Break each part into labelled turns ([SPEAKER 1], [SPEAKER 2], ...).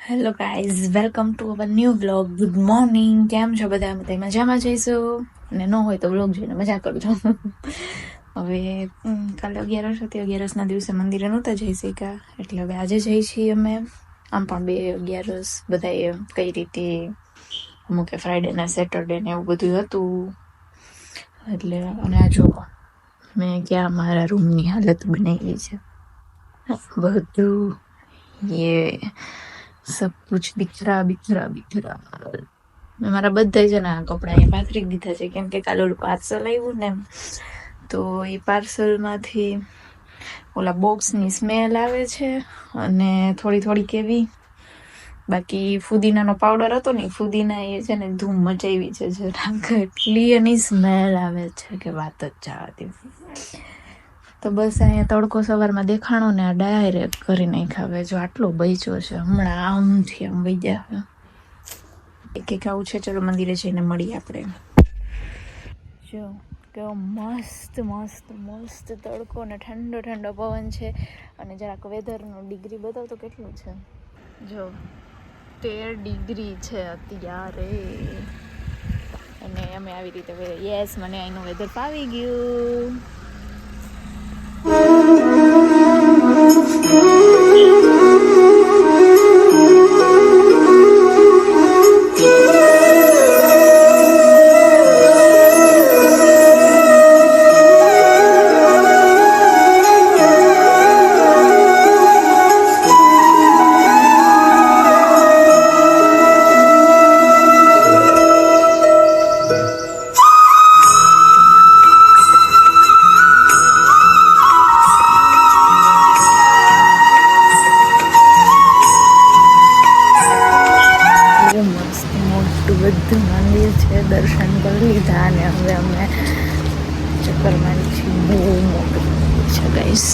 [SPEAKER 1] Hello guys, welcome to our new vlog. Good morning. કેમ છો બધા? બધા મજામાં જઈશું અને ન હોય તો વ્લોગ જોઈને મજા કરું છું. હવે કાલે 11 હતી, 11ના દિવસે મંદિરે નહોતા જઈ શક્યા, એટલે હવે આજે જઈ છીએ અમે. આમ પણ 2 11 બધાએ કઈ રીતે અમુકે ફ્રાઈડે ને સેટરડે ને એવું બધું હતું. એટલે અને આ જો મેં ક્યાં મારા રૂમની હાલત બનાવી છે. બધું સબ કુછ બિખરા બિખરા બિખરા. મેં મારા બધા છે ને કપડા અહીંયા પાથરી દીધા છે, કેમ કે કાલે ઓલું પાર્સલ આવ્યું ને, તો એ પાર્સલમાંથી ઓલા બોક્સની સ્મેલ આવે છે અને થોડી કેવી. બાકી ફુદીનાનો પાવડર હતો ને, ફુદીના એ છે ને ધૂમ મચાવી છે જરાક, એટલી એની સ્મેલ આવે છે કે વાત જ જવા દે. તો બસ અહીંયા તડકો સવારમાં દેખાણો ને આ ડાયરેક્ટ કરી નાખ્યા. હવે જો આટલો બચ્યો છે, હમણાં આમથી આમ વહી ગયા. એક આવું છે. ચલો મંદિરે જઈને મળીએ આપણે. જો કેવો મસ્ત મસ્ત મસ્ત તડકો ને ઠંડો ઠંડો પવન છે. અને જરાક વેધરનું ડિગ્રી બતાવતો કેટલું છે. જો 13 ડિગ્રી છે અત્યારે. અને અમે આવી રીતે યસ, મને અહીંનું વેધર ફાવી ગયું. બધું મંદિર છે, દર્શન કરી લીધા અને હવે અમે ચક્કર મારી છીએ. બહુ મોટું મંદિર છે ગાઈસ.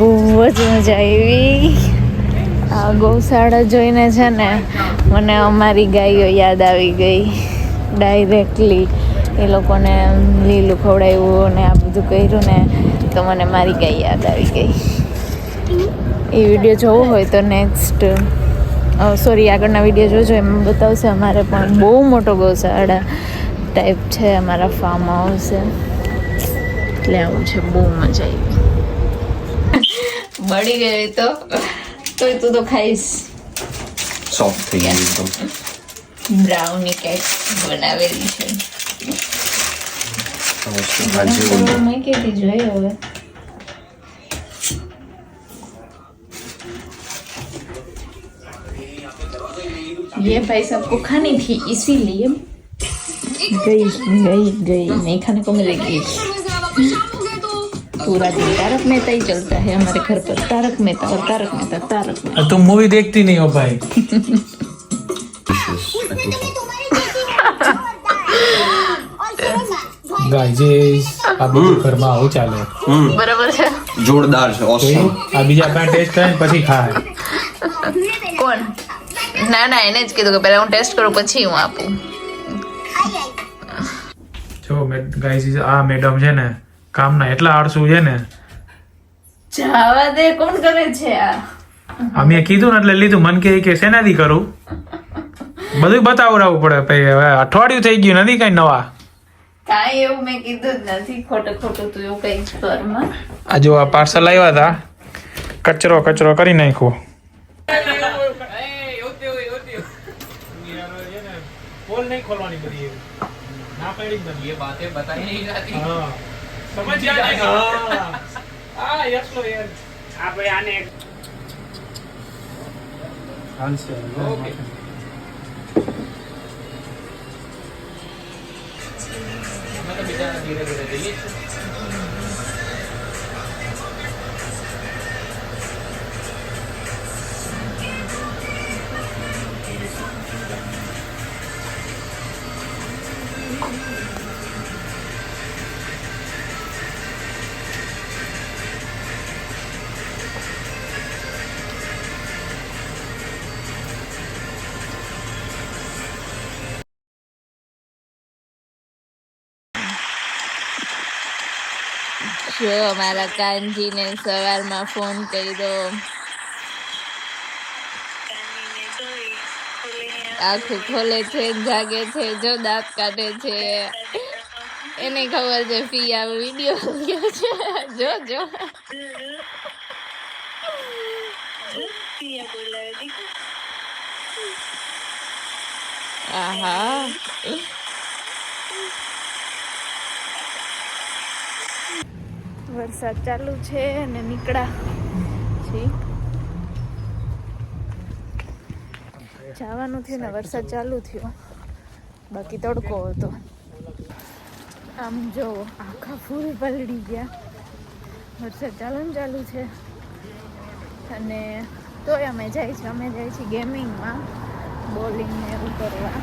[SPEAKER 1] બહુ જ મજા આવી. આ ગૌશાળા જોઈને છે ને મને અમારી ગાયો યાદ આવી ગઈ ડાયરેક્ટલી. એ લોકોને લીલું ખવડાવ્યું ને આ બધું કર્યું ને, તો મને મારી ગાય યાદ આવી ગઈ. એ વિડીયો જોવો હોય તો નેક્સ્ટ આગળના વિડીયો જોજો, એમાં બતાવશે. અમારે પણ બહુ મોટો ગૌશાળા ટાઈપ છે અમારા ફાર્મ હાઉસ, એટલે આવું છે. બહુ મજા આવી. બળી ગઈ તો તું તો ખાઈશ.
[SPEAKER 2] સોફ્ટ થઈ ગઈ એકદમ.
[SPEAKER 1] બ્રાઉની કેક બનાવેલી છે. મેં કીધી જોઈ હવે. ये भाई सबको खानी थी इसीलिए गई नहीं खाने को मिलेगी। पूरा दिन तारक मेहता ही चलता है हमारे घर पर, तारक मेहता और तारक मेहता तारक मेहता।
[SPEAKER 3] तुम मूवी देखती नहीं हो भाई। ગાઈઝ આ બધું ઘરમાં આવું ચાલે
[SPEAKER 1] બરાબર છે,
[SPEAKER 2] જોરદાર છે, ઓસમ.
[SPEAKER 3] આ બીજા પાસે ટેસ્ટ કરે ને પછી ખાય
[SPEAKER 1] કોણ? ના ના, એને જ કીધું કે પહેલા હું ટેસ્ટ કરું પછી હું આપું.
[SPEAKER 3] જો ગાઈઝ આ મેડમ છે ને કામના એટલા આળસુ છે ને.
[SPEAKER 1] જવા દે, કોણ કરે છે આ?
[SPEAKER 3] અમે કીધું ને એટલે લીધું. મન કે શેનાથી કરું, બધું બતાવડાવવું પડે. પછી હવે અઠવાડિયું થઈ ગયું નથી કઈ નવા.
[SPEAKER 1] કાંઈ એવું મેં કીધું જ નથી, ખોટું તું એવું કઈ સ્તરમાં.
[SPEAKER 3] આ જો આ પાર્સલ આવ્યા હતા, કચરો કરી નાખ્યો. પોલ નહીં ખોલવાની બધી ના પડી બધી એ બાતે બતાઈ નહીં જાતી. હા સમજ જાને. હા યસલો યાર આપણે આને આન્સર ઓકે. મતલબ બિચારા ધીરે ધીરે જઈએ છે.
[SPEAKER 1] જો મારા કાનજીને સવારમાં ફોન કર્યો, આખું ખોલે છે, જાગે છે, જો દાંત કાઢે છે. એને ખબર છે ફિયા વિડીયો ગયો છે. જો જો આહા, વરસાદ ચાલુ છે અને નીકળ્યા છે. જવાનું થયું ને વરસાદ ચાલુ થયો, બાકી તડકો હતો. આમ જો આખા ફૂલ પલળી ગયા. વરસાદ ચાલુ છે અને તોય અમે જાય છે ગેમિંગમાં, બોલિંગ ને એવું કરવા.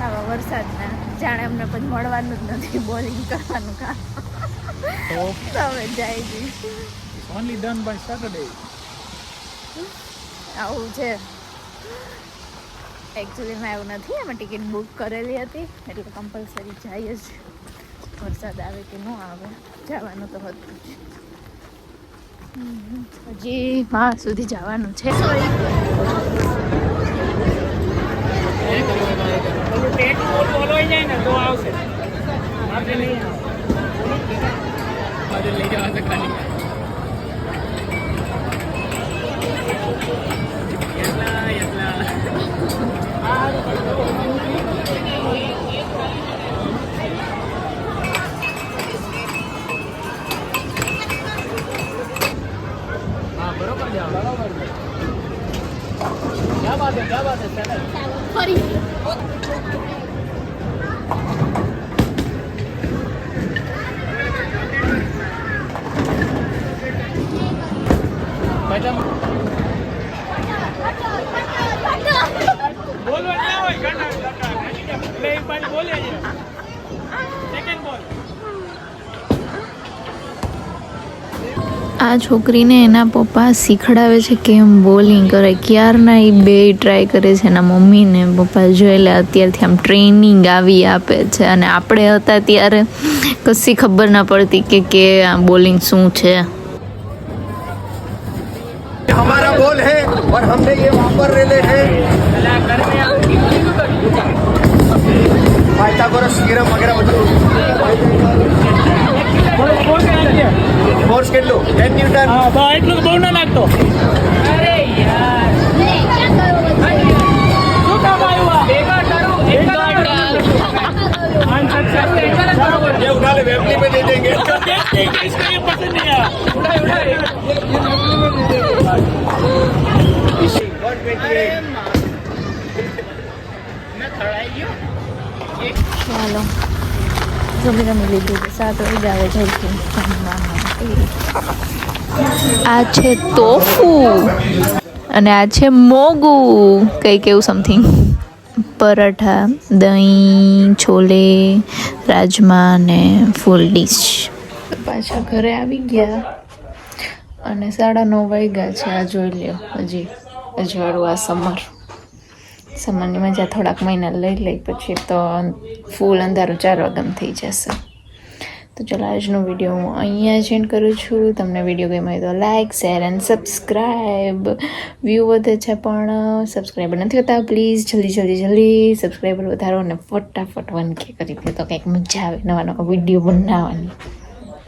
[SPEAKER 1] આવા વરસાદના જાણે અમને પછી મળવાનું જ નથી બોલિંગ કરવાનું કામ. તમે જાય છે
[SPEAKER 3] ઓનલી ડન બાય સેટરડે.
[SPEAKER 1] આવું છે. એકચ્યુઅલીમાં એવું નથી, અમે ટિકિટ બુક કરેલી હતી એટલે કમ્પલસરી જાય જ. વરસાદ આવે કે ન આવે, જવાનું તો હતું જ. હજી માં સુધી જવાનું છે. આ છોકરીને એના પપ્પા શીખડાવે છે કેમ બોલિંગ કરે. ક્યારના એ બે ટ્રાય કરે છે, એના મમ્મી ને પપ્પા જોયેલે અત્યારથી આમ ટ્રેનિંગ આવી આપે છે. અને આપણે હતા ત્યારે કશી ખબર ના પડતી કે આ બોલિંગ શું છે.
[SPEAKER 4] हमारा बोल है और हमने ये वापर रेले हैं पाइथागोरस थ्योरम वगैरह બધું ફોર્સ કેટલું 10 ન્યૂટન.
[SPEAKER 3] હા બા એટલું બહુ ના લાગતો.
[SPEAKER 4] અરે યાર શું કામ આવ્યું ભેગા કરું ये उठा ले वेबली पे दे देंगे. इसको ये पसंद नहीं आया.
[SPEAKER 1] ચાલો જમી લીધું 7 વાગે આવે જલ્દી જમવા માટે. આ છે તોફુ અને આ છે મોગુ કંઈક એવું સમથિંગ. પરાઠા, દહીં, છોલે, રાજમા ને ફૂલ ડીશ. પાછા ઘરે આવી ગયા અને 9:30 વાગ્યા છે. આ જોઈ લ્યો હજી અજવાળું આ સમરની મજા થોડાક મહિના લઈ પછી તો ફૂલ અંધારું 4 વાગ્યામાં થઈ જશે. તો ચલો આજનો વિડીયો હું અહીંયા જ એન્ડ કરું છું. તમને વિડીયો ગમ્યો તો like, share and subscribe. View વધે છે પણ સબસ્ક્રાઈબર નથી હોતા. પ્લીઝ જલ્દી સબસ્ક્રાઈબર વધારો અને ફટાફટ 1K કરી દો તો કંઈક મજા આવે નવા વિડીયો બનાવવાની.